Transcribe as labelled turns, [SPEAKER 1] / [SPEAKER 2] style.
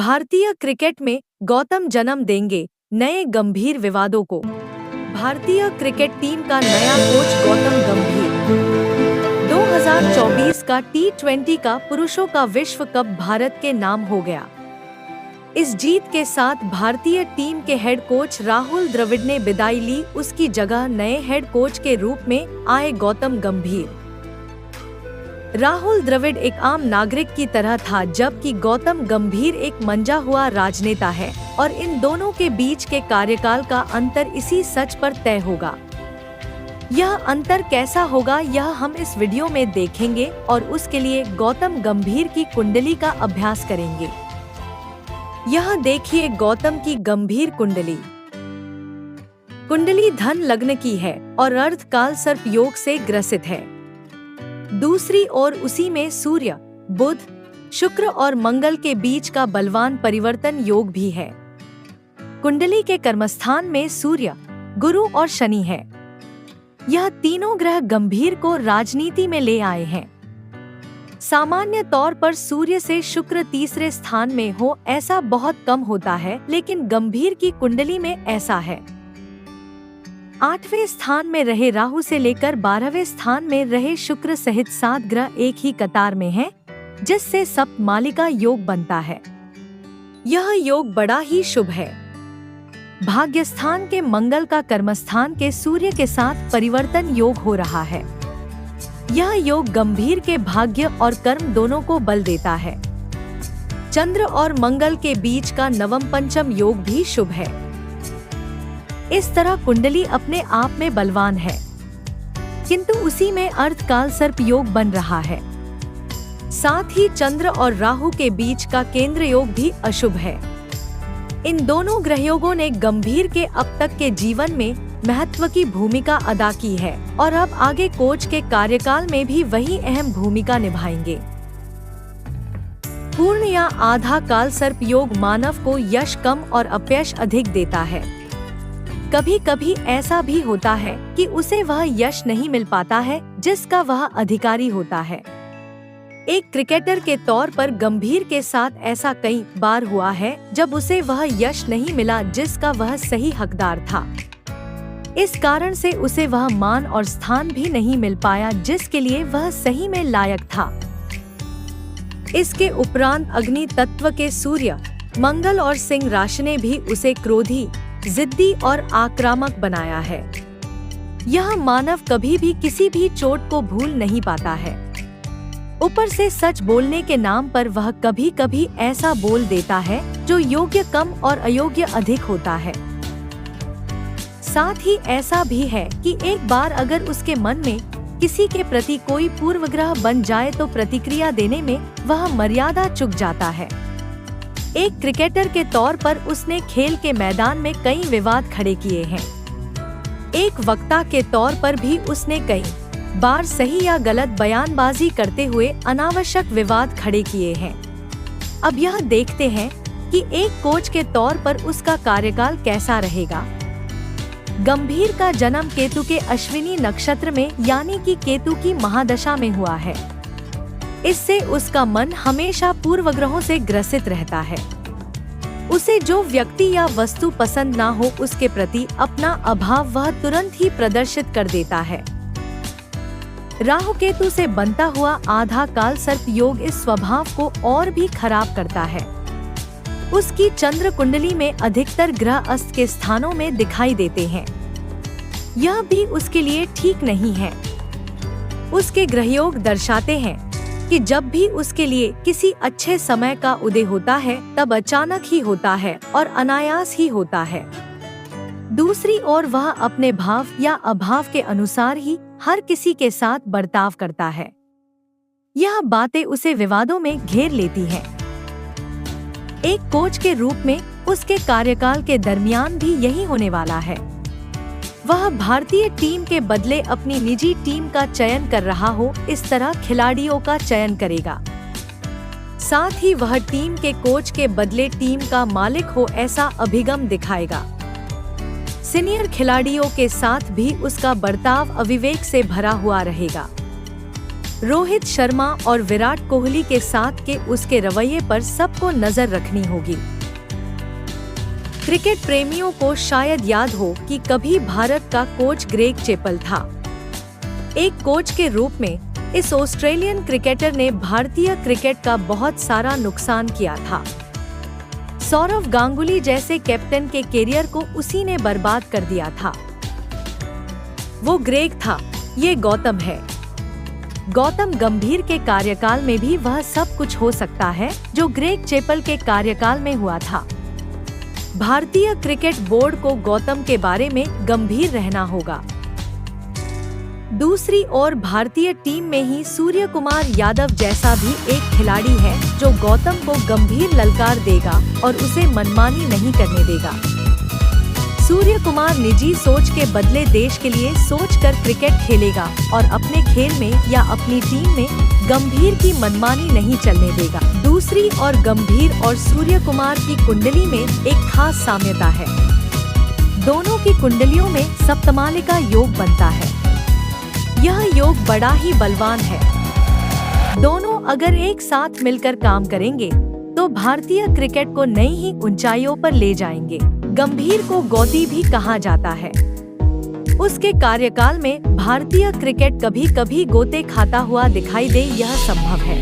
[SPEAKER 1] भारतीय क्रिकेट में गौतम जन्म देंगे नए गंभीर विवादों को। भारतीय क्रिकेट टीम का नया कोच गौतम गंभीर। 2024 का T20 का पुरुषों का विश्व कप भारत के नाम हो गया। इस जीत के साथ भारतीय टीम के हेड कोच राहुल द्रविड़ ने विदाई ली। उसकी जगह नए हेड कोच के रूप में आए गौतम गंभीर। राहुल द्रविड़ एक आम नागरिक की तरह था, जबकि गौतम गंभीर एक मंजा हुआ राजनेता है और इन दोनों के बीच के कार्यकाल का अंतर इसी सच पर तय होगा। यह अंतर कैसा होगा यह हम इस वीडियो में देखेंगे और उसके लिए गौतम गंभीर की कुंडली का अभ्यास करेंगे। यह देखिए गौतम की गंभीर कुंडली। कुंडली धन लग्न की है और अर्धकाल सर्प योग से ग्रसित है। दूसरी ओर उसी में सूर्य, बुध, शुक्र और मंगल के बीच का बलवान परिवर्तन योग भी है। कुंडली के कर्मस्थान में सूर्य, गुरु और शनि है। यह तीनों ग्रह गंभीर को राजनीति में ले आए हैं। सामान्य तौर पर सूर्य से शुक्र तीसरे स्थान में हो ऐसा बहुत कम होता है, लेकिन गंभीर की कुंडली में ऐसा है। 8वें स्थान में रहे राहु से लेकर 12वें स्थान में रहे शुक्र सहित 7 ग्रह एक ही कतार में हैं, जिससे सप्तमालिका योग बनता है। यह योग बड़ा ही शुभ है। भाग्यस्थान के मंगल का कर्मस्थान के सूर्य के साथ परिवर्तन योग हो रहा है। यह योग गंभीर के भाग्य और कर्म दोनों को बल देता है। चंद्र और मंगल के बीच का नवम पंचम योग भी शुभ है। इस तरह कुंडली अपने आप में बलवान है, किंतु उसी में अर्धकाल सर्प योग बन रहा है। साथ ही चंद्र और राहु के बीच का केंद्र योग भी अशुभ है। इन दोनों ग्रहयोगों ने गंभीर के अब तक के जीवन में महत्व की भूमिका अदा की है और अब आगे कोच के कार्यकाल में भी वही अहम भूमिका निभाएंगे। पूर्ण या आधा काल सर्प योग मानव को यश कम और अपयश अधिक देता है। कभी कभी ऐसा भी होता है कि उसे वह यश नहीं मिल पाता है जिसका वह अधिकारी होता है। एक क्रिकेटर के तौर पर गंभीर के साथ ऐसा कई बार हुआ है जब उसे वह यश नहीं मिला जिसका वह सही हकदार था। इस कारण से उसे वह मान और स्थान भी नहीं मिल पाया जिसके लिए वह सही में लायक था। इसके उपरांत अग्नि तत्व के सूर्य, मंगल और सिंह राशि ने भी उसे क्रोधी, जिद्दी और आक्रामक बनाया है। यह मानव कभी भी किसी भी चोट को भूल नहीं पाता है। ऊपर से सच बोलने के नाम पर वह कभी कभी ऐसा बोल देता है जो योग्य कम और अयोग्य अधिक होता है। साथ ही ऐसा भी है कि एक बार अगर उसके मन में किसी के प्रति कोई पूर्वग्रह बन जाए तो प्रतिक्रिया देने में वह मर्यादा चूक जाता है। एक क्रिकेटर के तौर पर उसने खेल के मैदान में कई विवाद खड़े किए हैं। एक वक्ता के तौर पर भी उसने कई बार सही या गलत बयानबाजी करते हुए अनावश्यक विवाद खड़े किए हैं। अब यह देखते हैं कि एक कोच के तौर पर उसका कार्यकाल कैसा रहेगा। गंभीर का जन्म केतु के अश्विनी नक्षत्र में यानी कि केतु की महादशा में हुआ है। इससे उसका मन हमेशा पूर्वग्रहों से ग्रसित रहता है। उसे जो व्यक्ति या वस्तु पसंद ना हो उसके प्रति अपना अभाव वह तुरंत ही प्रदर्शित कर देता है। राहु केतु से बनता हुआ आधा काल सर्प योग इस स्वभाव को और भी खराब करता है। उसकी चंद्र कुंडली में अधिकतर ग्रह अस्त के स्थानों में दिखाई देते हैं। यह भी उसके लिए ठीक नहीं है। उसके ग्रहयोग दर्शाते हैं कि जब भी उसके लिए किसी अच्छे समय का उदय होता है तब अचानक ही होता है और अनायास ही होता है। दूसरी ओर वह अपने भाव या अभाव के अनुसार ही हर किसी के साथ बर्ताव करता है। यह बातें उसे विवादों में घेर लेती हैं। एक कोच के रूप में उसके कार्यकाल के दरमियान भी यही होने वाला है। वह भारतीय टीम के बदले अपनी निजी टीम का चयन कर रहा हो इस तरह खिलाड़ियों का चयन करेगा। साथ ही वह टीम के कोच के बदले टीम का मालिक हो ऐसा अभिगम दिखाएगा। सीनियर खिलाड़ियों के साथ भी उसका बर्ताव अविवेक से भरा हुआ रहेगा। रोहित शर्मा और विराट कोहली के साथ के उसके रवैये पर सबको नजर रखनी होगी। क्रिकेट प्रेमियों को शायद याद हो कि कभी भारत का कोच ग्रेग चैपल था। एक कोच के रूप में इस ऑस्ट्रेलियन क्रिकेटर ने भारतीय क्रिकेट का बहुत सारा नुकसान किया था। सौरव गांगुली जैसे कैप्टन के करियर को उसी ने बर्बाद कर दिया था। वो ग्रेग था, ये गौतम है। गौतम गंभीर के कार्यकाल में भी वह सब कुछ हो सकता है जो ग्रेग चैपल के कार्यकाल में हुआ था। भारतीय क्रिकेट बोर्ड को गौतम के बारे में गंभीर रहना होगा। दूसरी ओर भारतीय टीम में ही सूर्य कुमार यादव जैसा भी एक खिलाड़ी है जो गौतम को गंभीर ललकार देगा और उसे मनमानी नहीं करने देगा। सूर्य कुमार निजी सोच के बदले देश के लिए सोचकर क्रिकेट खेलेगा और अपने खेल में या अपनी टीम में गंभीर की मनमानी नहीं चलने देगा। दूसरी ओर गंभीर और सूर्य कुमार की कुंडली में एक खास साम्यता है। दोनों की कुंडलियों में सप्तमालिका योग बनता है। यह योग बड़ा ही बलवान है। दोनों अगर एक साथ मिलकर काम करेंगे तो भारतीय क्रिकेट को नई ही ऊंचाइयों पर ले जाएंगे। गंभीर को गौती भी कहा जाता है। उसके कार्यकाल में भारतीय क्रिकेट कभी कभी गोते खाता हुआ दिखाई दे, यह संभव है।